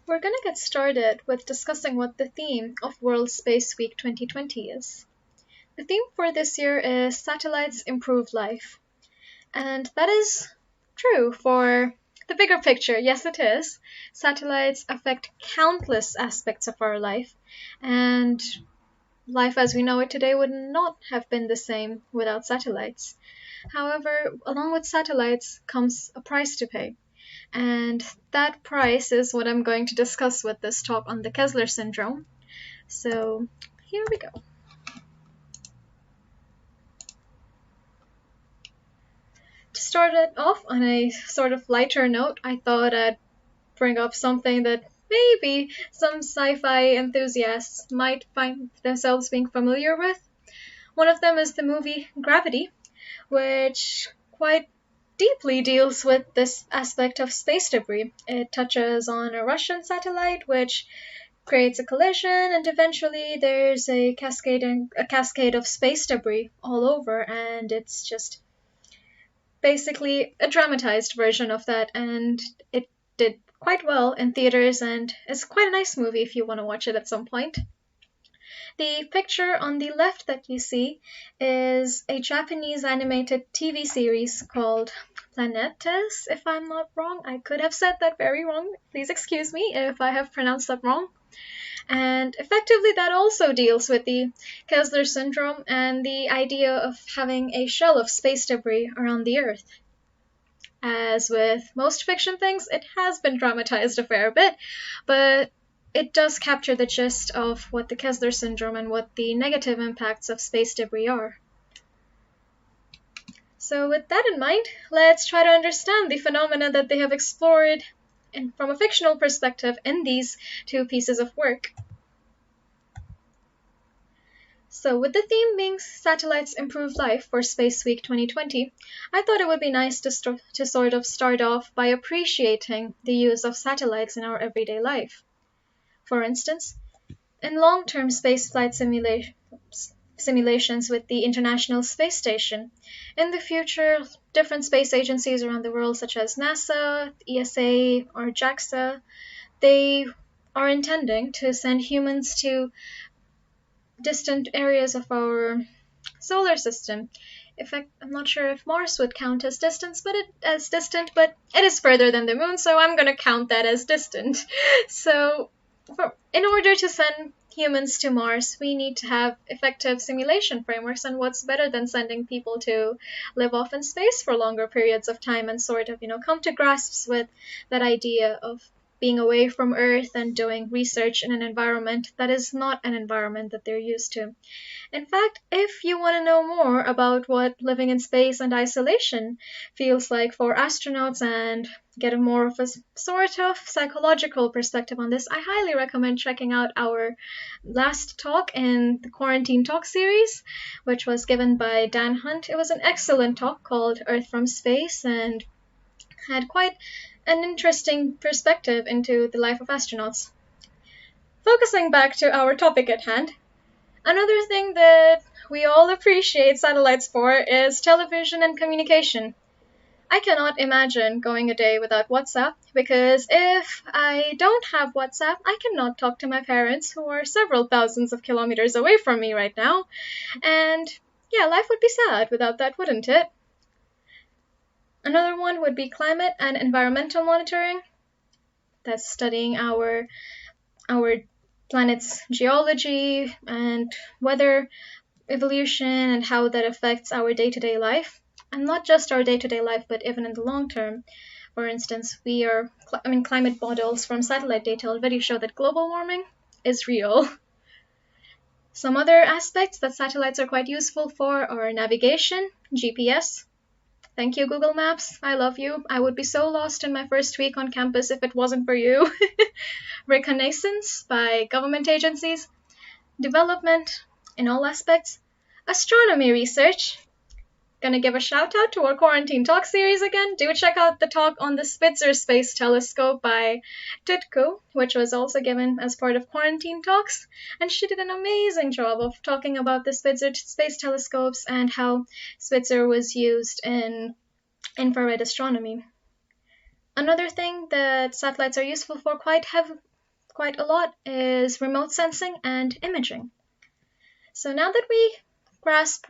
We're going to get started with discussing what the theme of World Space Week 2020 is. The theme for this year is Satellites Improve Life. And that is true for the bigger picture. Yes, it is. Satellites affect countless aspects of our life, and life as we know it today would not have been the same without satellites. However, along with satellites comes a price to pay. And that price is what I'm going to discuss with this talk on the Kessler Syndrome. So here we go. To start it off on a sort of lighter note, I thought I'd bring up something that maybe some sci-fi enthusiasts might find themselves being familiar with. One of them is the movie Gravity, which quite deeply deals with this aspect of space debris. It touches on a Russian satellite which creates a collision, and eventually there's a cascade of space debris all over, and it's just basically a dramatized version of that, and it did quite well in theaters, and it's quite a nice movie if you want to watch it at some point. The picture on the left that you see is a Japanese animated TV series called Planetes, if I'm not wrong. I could have said that very wrong. Please excuse me if I have pronounced that wrong. And effectively that also deals with the Kessler Syndrome and the idea of having a shell of space debris around the Earth. As with most fiction things, it has been dramatized a fair bit, but it does capture the gist of what the Kessler Syndrome and what the negative impacts of space debris are. So with that in mind, let's try to understand the phenomena that they have explored from a fictional perspective in these two pieces of work. So with the theme being Satellites Improve Life for Space Week 2020, I thought it would be nice to sort of start off by appreciating the use of satellites in our everyday life. For instance, in long-term spaceflight simulations with the International Space Station, in the future, different space agencies around the world, such as NASA, ESA, or JAXA, they are intending to send humans to distant areas of our solar system. In fact, I'm not sure if Mars would count as distant, but it is further than the moon, so I'm going to count that as distant. So in order to send humans to Mars, we need to have effective simulation frameworks, and what's better than sending people to live off in space for longer periods of time and sort of, come to grasps with that idea of being away from Earth and doing research in an environment that is not an environment that they're used to. In fact, if you want to know more about what living in space and isolation feels like for astronauts and get a more of a sort of psychological perspective on this, I highly recommend checking out our last talk in the Quarantine Talk series, which was given by Dan Hunt. It was an excellent talk called Earth from Space and had quite an interesting perspective into the life of astronauts. Focusing back to our topic at hand, another thing that we all appreciate satellites for is television and communication. I cannot imagine going a day without WhatsApp, because if I don't have WhatsApp, I cannot talk to my parents who are several thousands of kilometers away from me right now. And yeah, life would be sad without that, wouldn't it? Another one would be climate and environmental monitoring. That's studying our planet's geology and weather evolution and how that affects our day-to-day life. And not just our day-to-day life, but even in the long term. For instance, climate models from satellite data already show that global warming is real. Some other aspects that satellites are quite useful for are navigation, GPS. Thank you, Google Maps. I love you. I would be so lost in my first week on campus if it wasn't for you. Reconnaissance by government agencies. Development in all aspects. Astronomy research. Gonna give a shout out to our Quarantine Talk series again. Do check out the talk on the Spitzer Space Telescope by Tutku, which was also given as part of Quarantine Talks. And she did an amazing job of talking about the Spitzer Space Telescopes and how Spitzer was used in infrared astronomy. Another thing that satellites are useful for quite quite a lot is remote sensing and imaging. So now that we grasp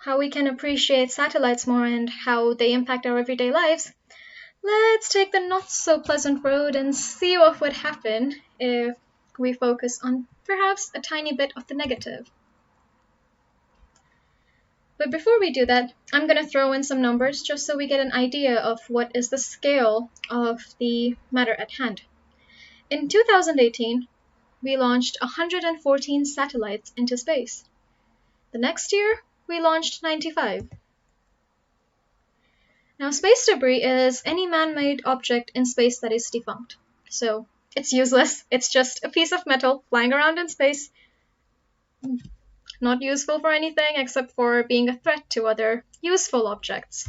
how we can appreciate satellites more and how they impact our everyday lives, let's take the not so pleasant road and see what would happen if we focus on perhaps a tiny bit of the negative. But before we do that, I'm going to throw in some numbers just so we get an idea of what is the scale of the matter at hand. In 2018, we launched 114 satellites into space. The next year, we launched 95. Now, space debris is any man-made object in space that is defunct. So, it's useless. It's just a piece of metal flying around in space, not useful for anything except for being a threat to other useful objects.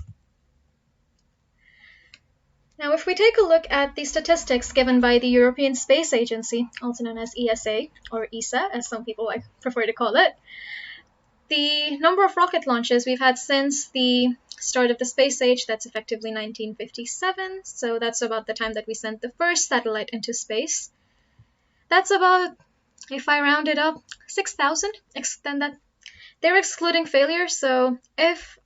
Now, if we take a look at the statistics given by the European Space Agency, also known as ESA, or ESA, as some people prefer to call it, the number of rocket launches we've had since the start of the space age, that's effectively 1957, so that's about the time that we sent the first satellite into space. That's about, if I round it up, 6,000. They're excluding failures, so if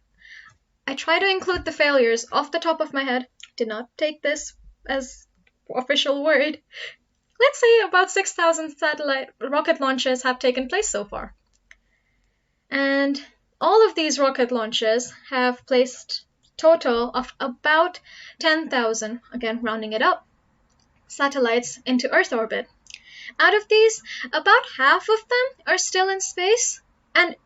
I try to include the failures off the top of my head, did not take this as official word, let's say about 6,000 satellite rocket launches have taken place so far. And all of these rocket launches have placed a total of about 10,000, again rounding it up, satellites into Earth orbit. Out of these, about half of them are still in space, and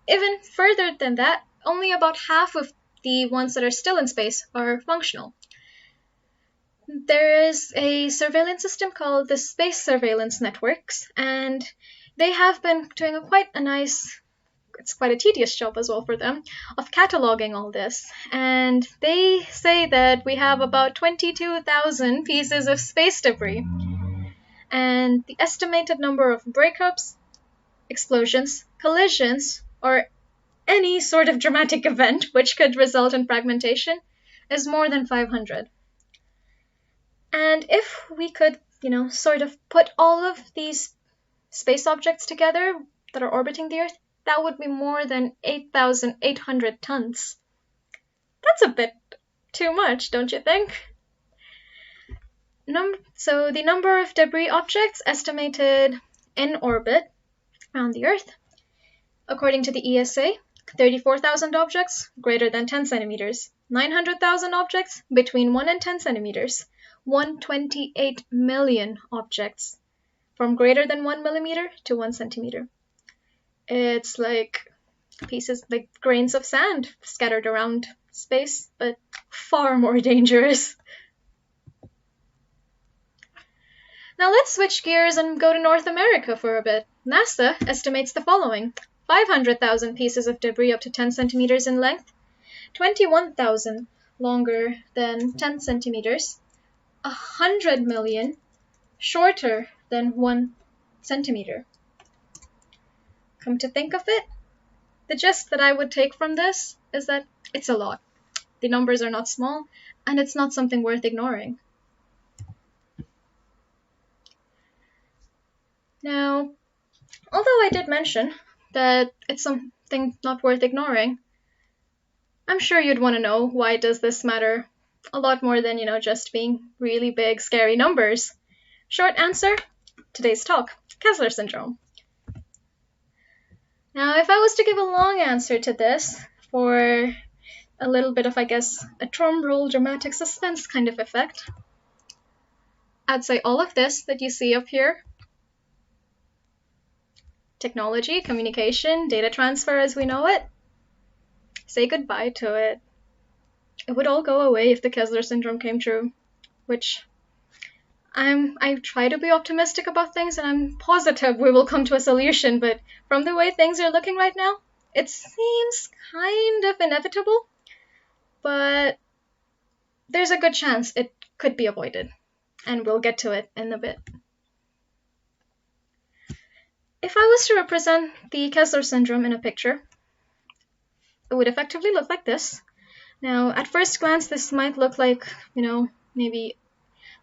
even further than that, only about half of the ones that are still in space are functional. There is a surveillance system called the Space Surveillance Networks, and they have been doing it's quite a tedious job as well for them, of cataloging all this. And they say that we have about 22,000 pieces of space debris. And the estimated number of breakups, explosions, collisions, or any sort of dramatic event which could result in fragmentation is more than 500. And if we could, sort of put all of these space objects together that are orbiting the Earth, that would be more than 8,800 tons. That's a bit too much, don't you think? So the number of debris objects estimated in orbit around the Earth, according to the ESA, 34,000 objects greater than 10 centimeters, 900,000 objects between 1 and 10 centimeters, 128 million objects from greater than 1 millimeter to 1 centimeter. It's like pieces, like grains of sand scattered around space, but far more dangerous. Now let's switch gears and go to North America for a bit. NASA estimates the following: 500,000 pieces of debris up to 10 centimeters in length, 21,000 longer than 10 centimeters, 100 million shorter than 1 centimeter. Come to think of it, the gist that I would take from this is that it's a lot. The numbers are not small, and it's not something worth ignoring. Now, although I did mention that it's something not worth ignoring, I'm sure you'd want to know, why does this matter a lot more than, just being really big, scary numbers? Short answer, today's talk, Kessler Syndrome. Now, if I was to give a long answer to this for a little bit of, a drum roll dramatic suspense kind of effect, I'd say all of this that you see up here, technology, communication, data transfer as we know it, say goodbye to it. It would all go away if the Kessler Syndrome came true, which I try to be optimistic about things, and I'm positive we will come to a solution, but from the way things are looking right now, it seems kind of inevitable, but there's a good chance it could be avoided, and we'll get to it in a bit. If I was to represent the Kessler Syndrome in a picture, it would effectively look like this. Now, at first glance, this might look like, maybe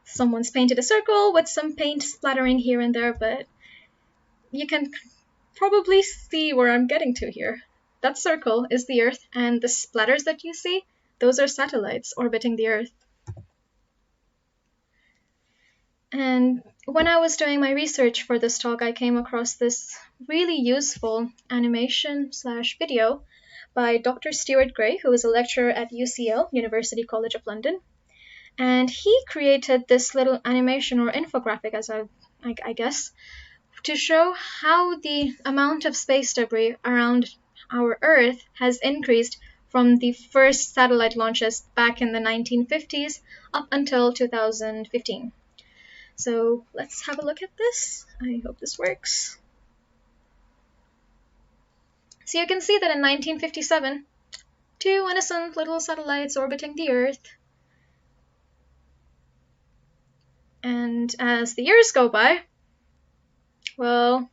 Someone's painted a circle with some paint splattering here and there, but you can probably see where I'm getting to here. That circle is the Earth, and the splatters that you see, those are satellites orbiting the Earth. And when I was doing my research for this talk, I came across this really useful animation/video by Dr. Stuart Gray, who is a lecturer at UCL, University College of London. And he created this little animation or infographic, as I guess, to show how the amount of space debris around our Earth has increased from the first satellite launches back in the 1950s up until 2015. So let's have a look at this. I hope this works. So you can see that in 1957, 2 innocent little satellites orbiting the Earth. And as the years go by, well,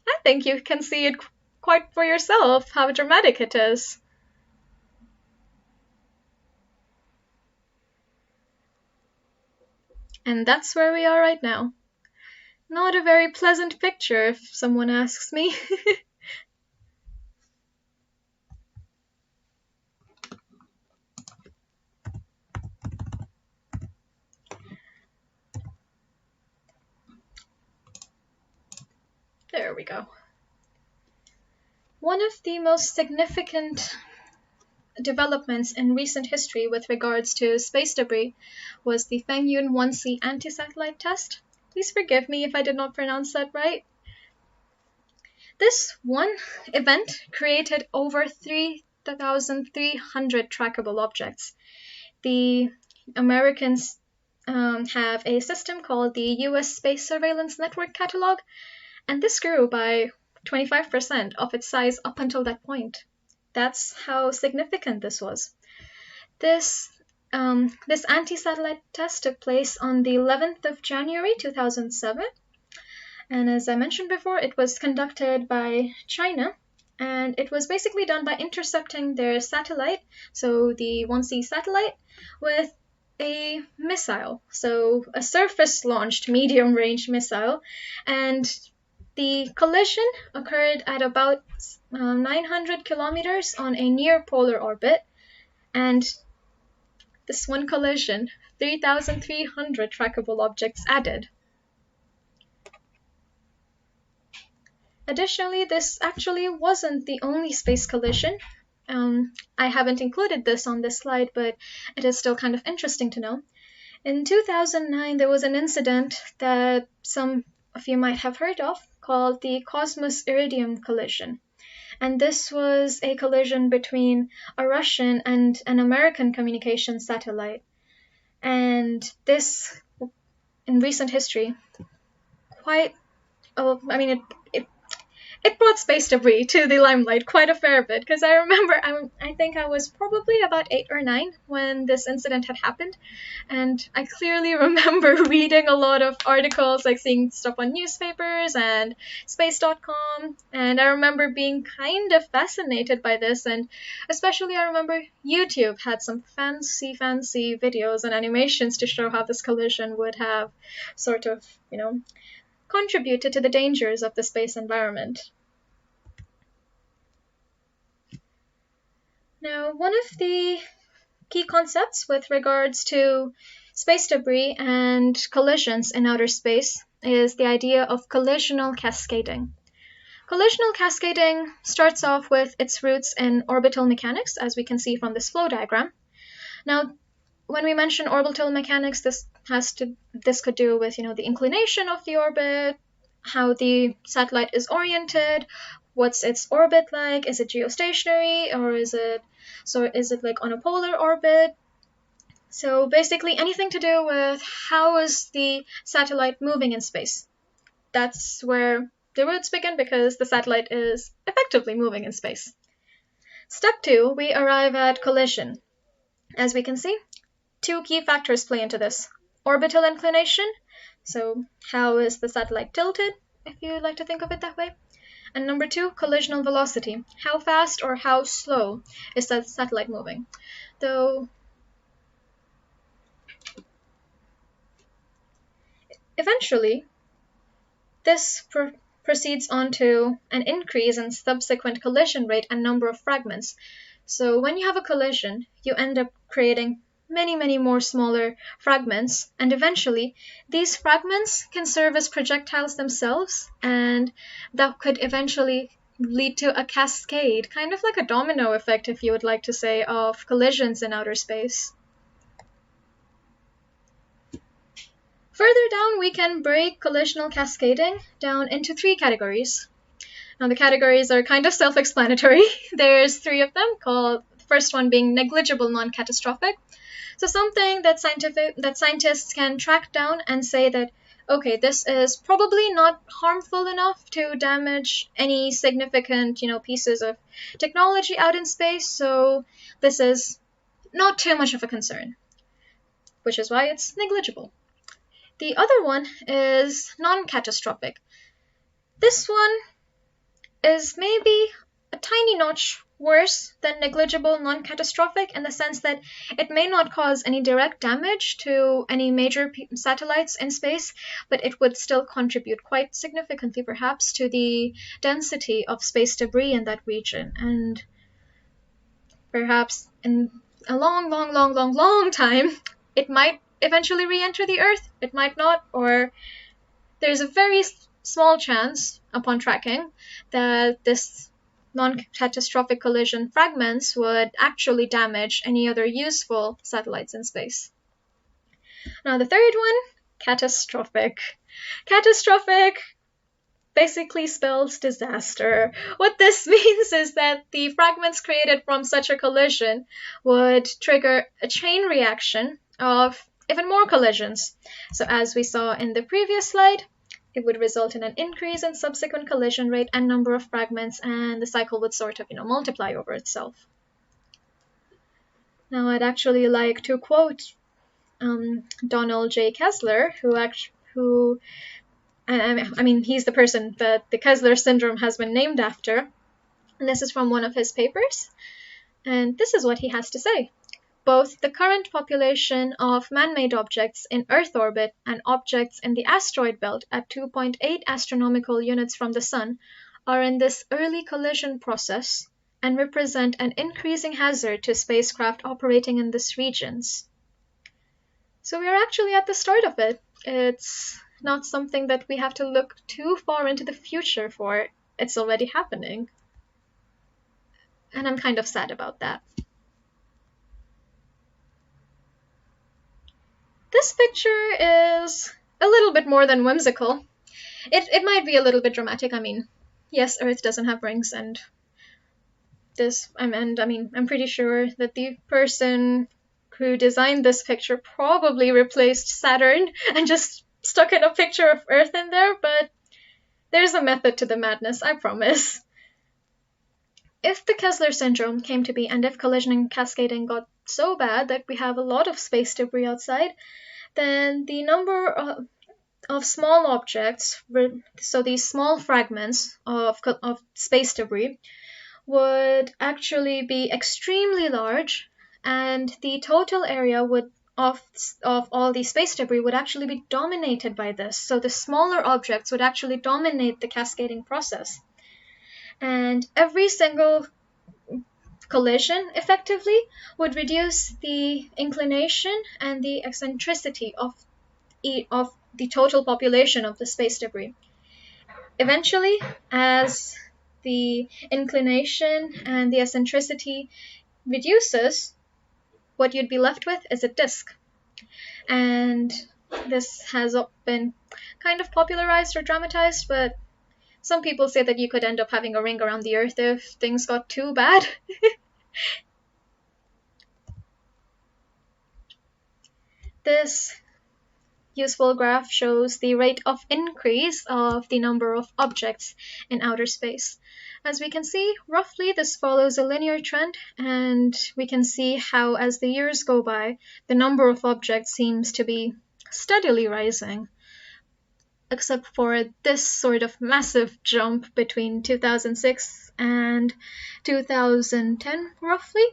I think you can see it quite for yourself, how dramatic it is. And that's where we are right now. Not a very pleasant picture, if someone asks me. There we go. One of the most significant developments in recent history with regards to space debris was the Fengyun 1C AntiSatellite test. Please forgive me if I did not pronounce that right. This one event created over 3,300 trackable objects. The Americans have a system called the U.S. Space Surveillance Network Catalog, and this grew by 25% of its size up until that point. That's how significant this was. This anti-satellite test took place on the 11th of January 2007, and as I mentioned before, it was conducted by China, and it was basically done by intercepting their satellite, so the 1C satellite, with a missile, so a surface-launched medium-range missile, and the collision occurred at about 900 kilometers on a near-polar orbit, and this one collision, 3,300 trackable objects added. Additionally, this actually wasn't the only space collision. I haven't included this on this slide, but it is still kind of interesting to know. In 2009, there was an incident that some of you might have heard of called the Cosmos-Iridium collision. And this was a collision between a Russian and an American communications satellite. And this, in recent history, it brought space debris to the limelight quite a fair bit, because I remember, I think I was probably about 8 or 9 when this incident had happened, and I clearly remember reading a lot of articles, like seeing stuff on newspapers and space.com, and I remember being kind of fascinated by this, and especially I remember YouTube had some fancy videos and animations to show how this collision would have sort of, contributed to the dangers of the space environment. Now, one of the key concepts with regards to space debris and collisions in outer space is the idea of collisional cascading. Collisional cascading starts off with its roots in orbital mechanics, as we can see from this flow diagram. Now, when we mention orbital mechanics, this could do with, the inclination of the orbit, how the satellite is oriented, what's its orbit like, is it geostationary, or is it like on a polar orbit? So basically anything to do with how is the satellite moving in space. That's where the roots begin, because the satellite is effectively moving in space. Step 2, we arrive at collision. As we can see, 2 key factors play into this. Orbital inclination, so how is the satellite tilted, if you like to think of it that way. And number 2, collisional velocity. How fast or how slow is the satellite moving? Though eventually, this proceeds on to an increase in subsequent collision rate and number of fragments. So when you have a collision, you end up creating many, many more smaller fragments, and eventually these fragments can serve as projectiles themselves, and that could eventually lead to a cascade, kind of like a domino effect, if you would like to say, of collisions in outer space. Further down, we can break collisional cascading down into 3 categories. Now, the categories are kind of self-explanatory. There's 3 of them, called the first one being negligible non-catastrophic. So something that scientists can track down and say that, okay, this is probably not harmful enough to damage any significant, pieces of technology out in space, so this is not too much of a concern, which is why it's negligible. The other one is non-catastrophic. This one is maybe a tiny notch worse than negligible non-catastrophic in the sense that it may not cause any direct damage to any major satellites in space, but it would still contribute quite significantly perhaps to the density of space debris in that region, and perhaps in a long time it might eventually re-enter the Earth, it might not, or there's a very small chance upon tracking that this non-catastrophic collision fragments would actually damage any other useful satellites in space. Now the third one, catastrophic. Catastrophic basically spells disaster. What this means is that the fragments created from such a collision would trigger a chain reaction of even more collisions. So as we saw in the previous slide, it would result in an increase in subsequent collision rate and number of fragments, and the cycle would sort of, multiply over itself. Now I'd actually like to quote Donald J. Kessler, who he's the person that the Kessler Syndrome has been named after. And this is from one of his papers. And this is what he has to say. Both the current population of man-made objects in Earth orbit and objects in the asteroid belt at 2.8 astronomical units from the Sun are in this early collision process and represent an increasing hazard to spacecraft operating in these regions. So we are actually at the start of it. It's not something that we have to look too far into the future for. It's already happening. And I'm kind of sad about that. This picture is a little bit more than whimsical. It might be a little bit dramatic. Yes, Earth doesn't have rings, and I'm pretty sure that the person who designed this picture probably replaced Saturn and just stuck in a picture of Earth in there, but there's a method to the madness, I promise. If the Kessler Syndrome came to be, and if collision and cascading got so bad that we have a lot of space debris outside, then the number of small objects, so these small fragments of space debris, would actually be extremely large, and the total area of all the space debris would actually be dominated by this. So the smaller objects would actually dominate the cascading process. And every single collision, effectively, would reduce the inclination and the eccentricity of the total population of the space debris. Eventually, as the inclination and the eccentricity reduces, what you'd be left with is a disk. And this has been kind of popularized or dramatized, but some people say that you could end up having a ring around the Earth if things got too bad. This useful graph shows the rate of increase of the number of objects in outer space. As we can see, roughly this follows a linear trend, and we can see how as the years go by, the number of objects seems to be steadily rising. Except for this sort of massive jump between 2006 and 2010, roughly.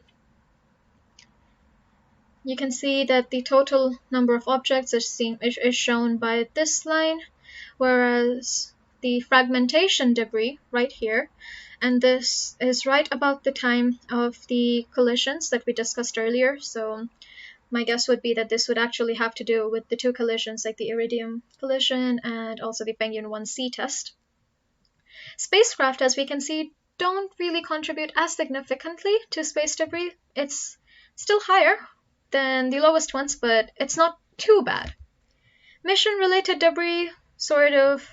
you can see that the total number of objects is shown by this line, whereas the fragmentation debris right here, and this is right about the time of the collisions that we discussed earlier. So my guess would be that this would actually have to do with the two collisions, like the Iridium collision and also the Fengyun 1C test. Spacecraft, as we can see, don't really contribute as significantly to space debris. It's still higher than the lowest ones, but it's not too bad. Mission-related debris sort of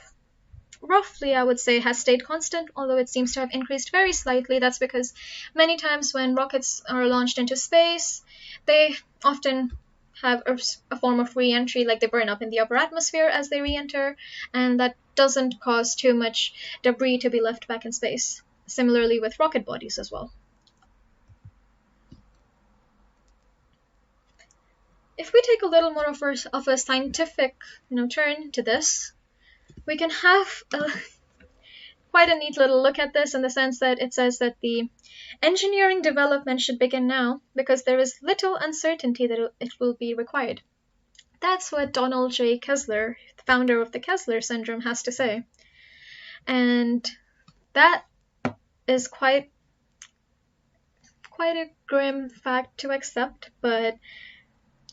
roughly, I would say, has stayed constant, although it seems to have increased very slightly. That's because many times when rockets are launched into space, they often have a form of re-entry, like they burn up in the upper atmosphere as they re-enter, and that doesn't cause too much debris to be left back in space. Similarly with rocket bodies as well. If we take a little more of a scientific turn to this, we can have quite a neat little look at this in the sense that it says that the engineering development should begin now because there is little uncertainty that it will be required. That's what Donald J. Kessler, the founder of the Kessler Syndrome, has to say. And that is quite a grim fact to accept, but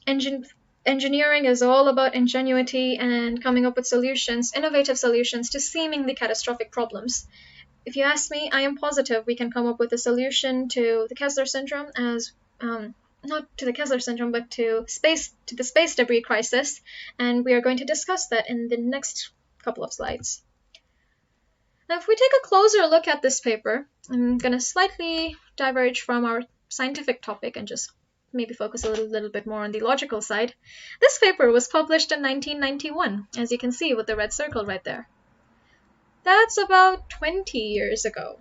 engineering is all about ingenuity and coming up with solutions, innovative solutions to seemingly catastrophic problems. If you ask me, I am positive we can come up with a solution to the Kessler Syndrome not to the Kessler Syndrome, but to the space debris crisis, and we are going to discuss that in the next couple of slides. Now, if we take a closer look at this paper, I'm going to slightly diverge from our scientific topic and just maybe focus a little bit more on the logical side. This paper was published in 1991, as you can see with the red circle right there. That's about 20 years ago.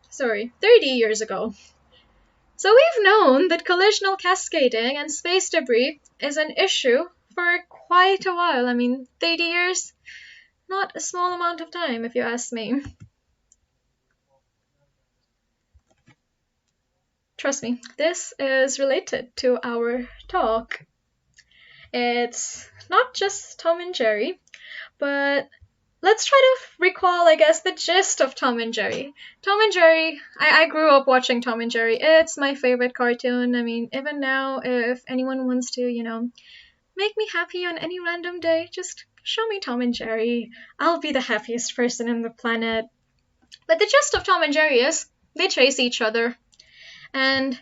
Sorry, 30 years ago. So we've known that collisional cascading and space debris is an issue for quite a while. I mean, 30 years? Not a small amount of time, if you ask me. Trust me, this is related to our talk. It's not just Tom and Jerry, but let's try to recall, I guess, the gist of Tom and Jerry. Tom and Jerry, I grew up watching Tom and Jerry. It's my favorite cartoon. I mean, even now, if anyone wants to, make me happy on any random day, just show me Tom and Jerry. I'll be the happiest person in the planet. But the gist of Tom and Jerry is they chase each other. And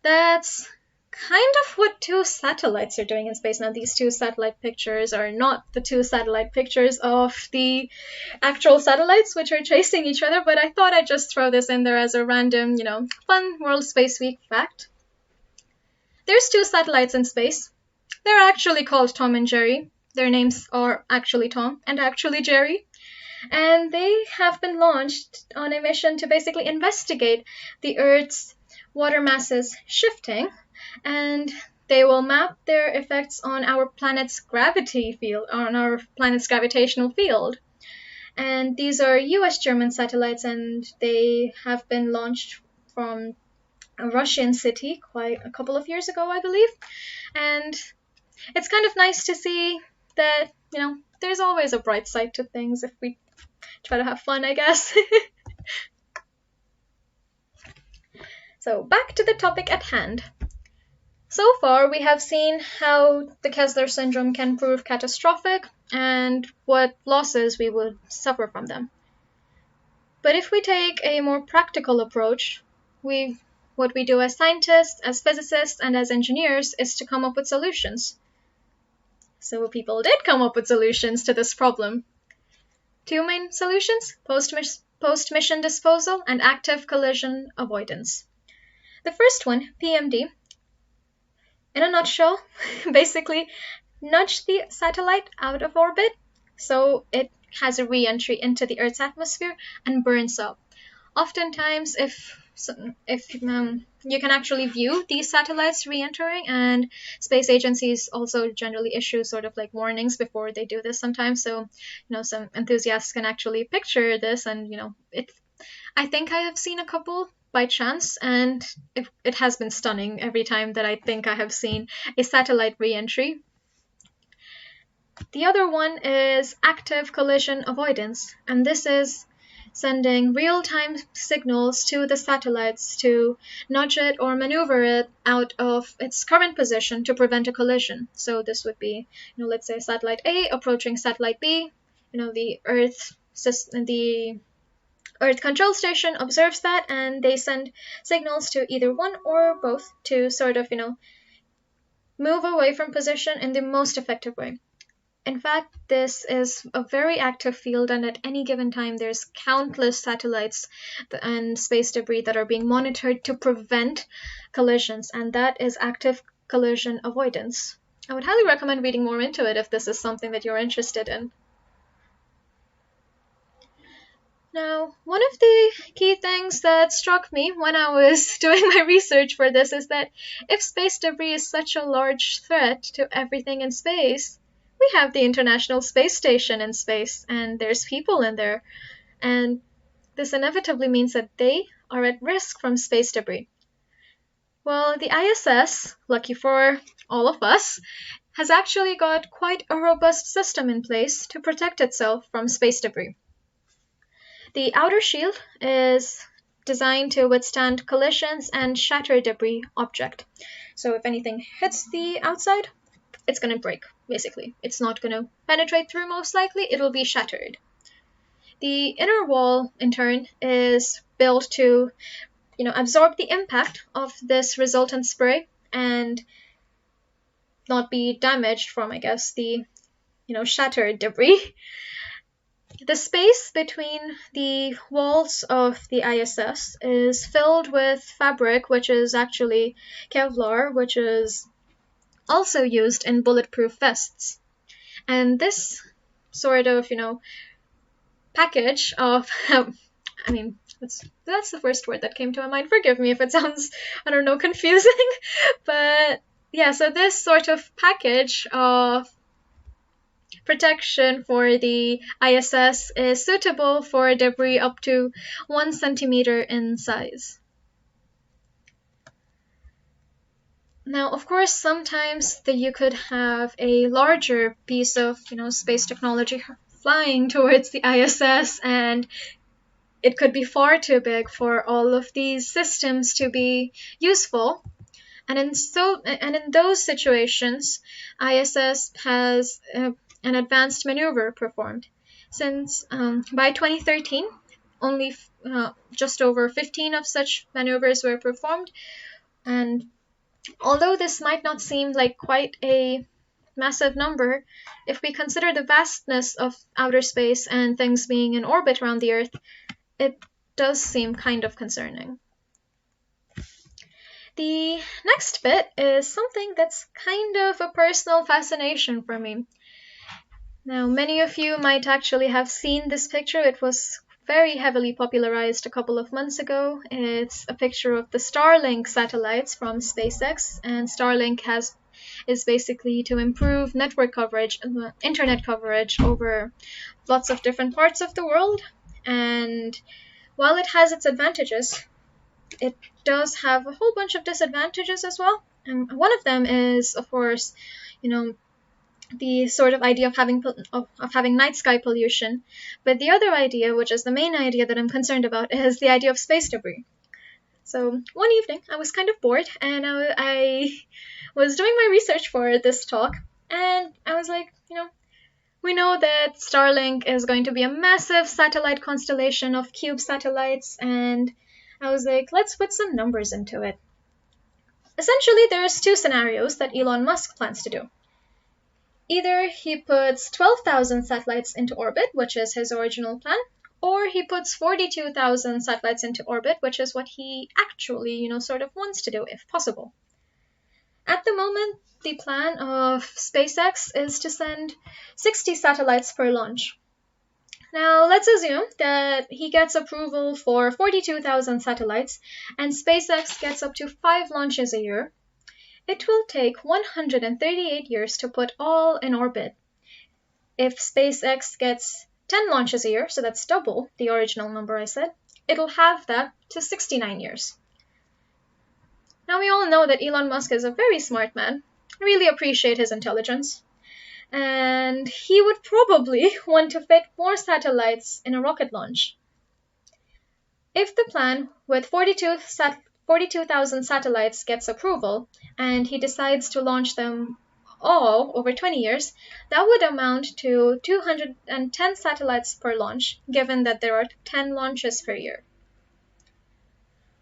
that's kind of what two satellites are doing in space. Now, these two satellite pictures are not the two satellite pictures of the actual satellites which are chasing each other, but I thought I'd just throw this in there as a random, fun World Space Week fact. There's two satellites in space. They're actually called Tom and Jerry. Their names are actually Tom and actually Jerry. And they have been launched on a mission to basically investigate the Earth's water masses shifting, and they will map their effects on our planet's gravity field, on our planet's gravitational field. And these are US-German satellites, and they have been launched from a Russian city quite a couple of years ago, I believe. And it's kind of nice to see that, there's always a bright side to things if we try to have fun, I guess. So back to the topic at hand. So far, we have seen how the Kessler Syndrome can prove catastrophic and what losses we would suffer from them. But if we take a more practical approach, what we do as scientists, as physicists, and as engineers is to come up with solutions. So people did come up with solutions to this problem. Two main solutions: post-mission disposal and active collision avoidance. The first one, PMD, in a nutshell, basically nudge the satellite out of orbit so it has a re-entry into the Earth's atmosphere and burns up. Oftentimes, if you can actually view these satellites re-entering, and space agencies also generally issue sort of like warnings before they do this sometimes. So, some enthusiasts can actually picture this, and I think I have seen a couple by chance, and it has been stunning every time that I think I have seen a satellite re-entry. The other one is active collision avoidance, and this is sending real-time signals to the satellites to nudge it or maneuver it out of its current position to prevent a collision. So this would be, let's say satellite A approaching satellite B. The Earth Control Station observes that, and they send signals to either one or both to sort of, move away from position in the most effective way. In fact, this is a very active field, and at any given time there's countless satellites and space debris that are being monitored to prevent collisions, and that is active collision avoidance. I would highly recommend reading more into it if this is something that you're interested in. Now, one of the key things that struck me when I was doing my research for this is that if space debris is such a large threat to everything in space, we have the International Space Station in space, and there's people in there, and this inevitably means that they are at risk from space debris. Well, the ISS, lucky for all of us, has actually got quite a robust system in place to protect itself from space debris. The outer shield is designed to withstand collisions and shatter debris object. So if anything hits the outside, it's going to break, basically. It's not going to penetrate through, most likely. It'll be shattered. The inner wall, in turn, is built to, absorb the impact of this resultant spray and not be damaged from, I guess, the, shattered debris. The space between the walls of the ISS is filled with fabric, which is actually Kevlar, which is also used in bulletproof vests. And this sort of, package of, that's the first word that came to my mind. Forgive me if it sounds, confusing. But yeah, so this sort of package of protection for the ISS is suitable for debris up to 1 centimeter in size. Now, of course, sometimes you could have a larger piece of, space technology flying towards the ISS, and it could be far too big for all of these systems to be useful. And in those situations, ISS has an advanced maneuver performed. Since by 2013, only just over 15 of such maneuvers were performed, and although this might not seem like quite a massive number, if we consider the vastness of outer space and things being in orbit around the Earth, it does seem kind of concerning. The next bit is something that's kind of a personal fascination for me. Now, many of you might actually have seen this picture. It was very heavily popularized a couple of months ago. It's a picture of the Starlink satellites from SpaceX, and Starlink is basically to improve network coverage, internet coverage over lots of different parts of the world. And while it has its advantages, it does have a whole bunch of disadvantages as well. And one of them is, of course, the sort of idea of having night sky pollution. But the other idea, which is the main idea that I'm concerned about, is the idea of space debris. So one evening, I was kind of bored, and I was doing my research for this talk, and I was like, we know that Starlink is going to be a massive satellite constellation of cube satellites, and I was like, let's put some numbers into it. Essentially, there's two scenarios that Elon Musk plans to do. Either he puts 12,000 satellites into orbit, which is his original plan, or he puts 42,000 satellites into orbit, which is what he actually, sort of wants to do, if possible. At the moment, the plan of SpaceX is to send 60 satellites per launch. Now, let's assume that he gets approval for 42,000 satellites, and SpaceX gets up to 5 launches a year. It will take 138 years to put all in orbit. If SpaceX gets 10 launches a year, so that's double the original number I said, it'll halve that to 69 years. Now we all know that Elon Musk is a very smart man. I really appreciate his intelligence. And he would probably want to fit more satellites in a rocket launch. If the plan with 42,000 satellites gets approval, and he decides to launch them all over 20 years, that would amount to 210 satellites per launch, given that there are 10 launches per year.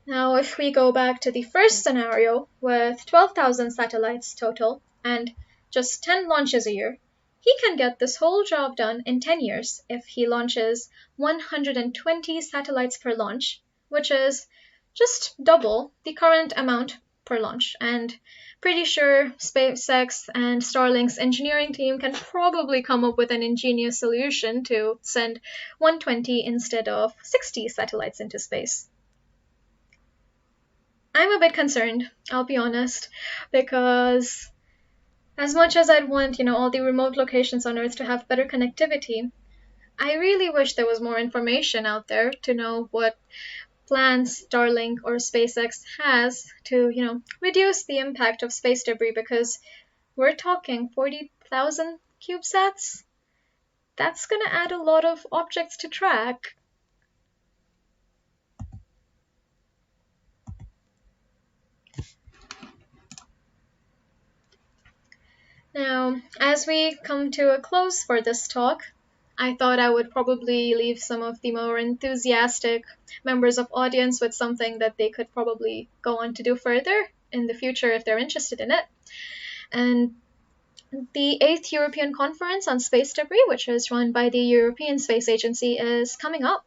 Now, if we go back to the first scenario with 12,000 satellites total and just 10 launches a year, he can get this whole job done in 10 years if he launches 120 satellites per launch, which is just double the current amount per launch. And pretty sure SpaceX and Starlink's engineering team can probably come up with an ingenious solution to send 120 instead of 60 satellites into space. I'm a bit concerned, I'll be honest, because as much as I'd want, all the remote locations on Earth to have better connectivity, I really wish there was more information out there to know what plans Starlink or SpaceX has to, reduce the impact of space debris, because we're talking 40,000 CubeSats. That's going to add a lot of objects to track. Now, as we come to a close for this talk, I thought I would probably leave some of the more enthusiastic members of audience with something that they could probably go on to do further in the future if they're interested in it. And the 8th European Conference on Space Debris, which is run by the European Space Agency, is coming up.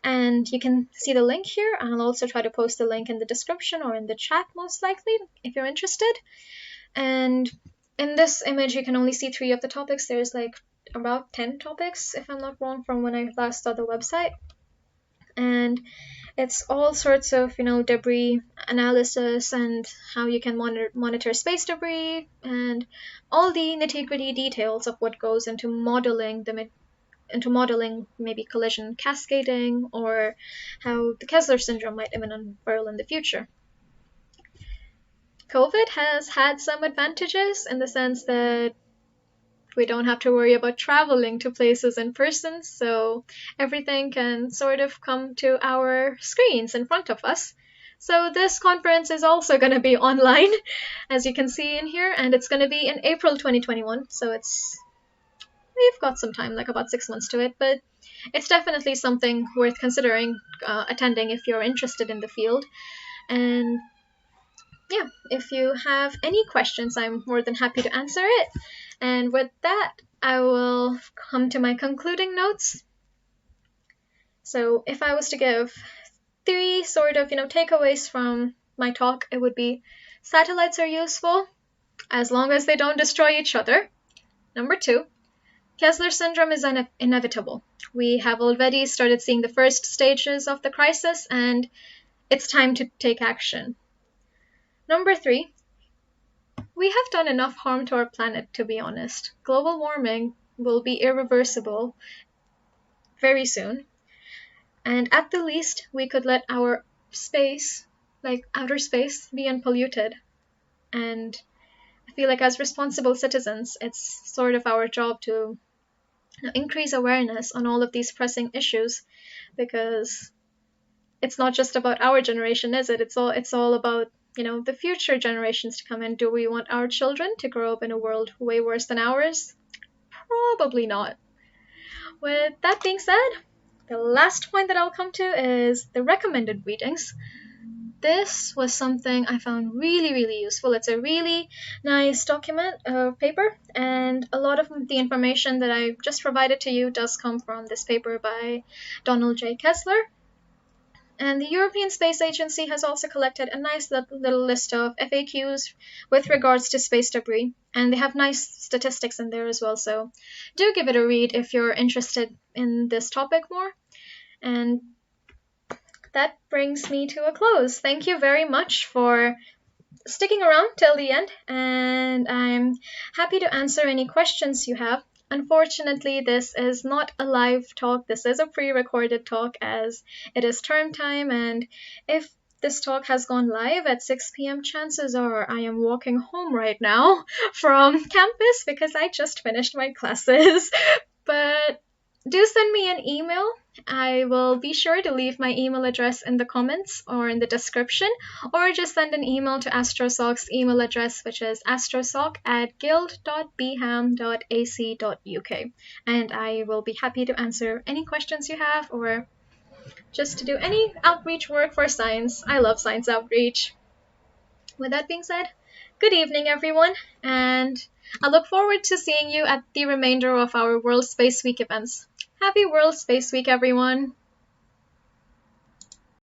And you can see the link here. I'll also try to post the link in the description or in the chat, most likely, if you're interested. And in this image, you can only see 3 of the topics. There's like about 10 topics, if I'm not wrong, from when I last saw the website. And it's all sorts of, debris analysis and how you can monitor space debris and all the nitty-gritty details of what goes into modeling maybe collision cascading, or how the Kessler Syndrome might even unfurl in the future. COVID has had some advantages in the sense that we don't have to worry about traveling to places in person, so everything can sort of come to our screens in front of us. So this conference is also going to be online, as you can see in here, and it's going to be in April 2021, so we've got some time, like about 6 months to it, but it's definitely something worth considering attending if you're interested in the field. And yeah, if you have any questions, I'm more than happy to answer it. And with that, I will come to my concluding notes. So if I was to give 3 sort of, takeaways from my talk, it would be satellites are useful as long as they don't destroy each other. Number 2, Kessler Syndrome is inevitable. We have already started seeing the first stages of the crisis, and it's time to take action. Number 3, we have done enough harm to our planet, to be honest. Global warming will be irreversible very soon. And at the least, we could let our space, like outer space, be unpolluted. And I feel like as responsible citizens, it's sort of our job to increase awareness on all of these pressing issues, because it's not just about our generation, is it? It's all about the future generations to come in. Do we want our children to grow up in a world way worse than ours? Probably not. With that being said, the last point that I'll come to is the recommended readings. This was something I found really, really useful. It's a really nice document paper, and a lot of the information that I just provided to you does come from this paper by J Kessler. And the European Space Agency has also collected a nice little list of FAQs with regards to space debris, and they have nice statistics in there as well, so do give it a read if you're interested in this topic more. And that brings me to a close. Thank you very much for sticking around till the end, and I'm happy to answer any questions you have. Unfortunately, this is not a live talk. This is a pre-recorded talk as it is term time, and if this talk has gone live at 6 p.m., chances are I am walking home right now from campus because I just finished my classes. But do send me an email. I will be sure to leave my email address in the comments or in the description, or just send an email to AstroSoc's email address, which is astrosoc@guild.bham.ac.uk, and I will be happy to answer any questions you have or just to do any outreach work for science. I love science outreach. With that being said, good evening, everyone, and I look forward to seeing you at the remainder of our World Space Week events. Happy World Space Week, everyone!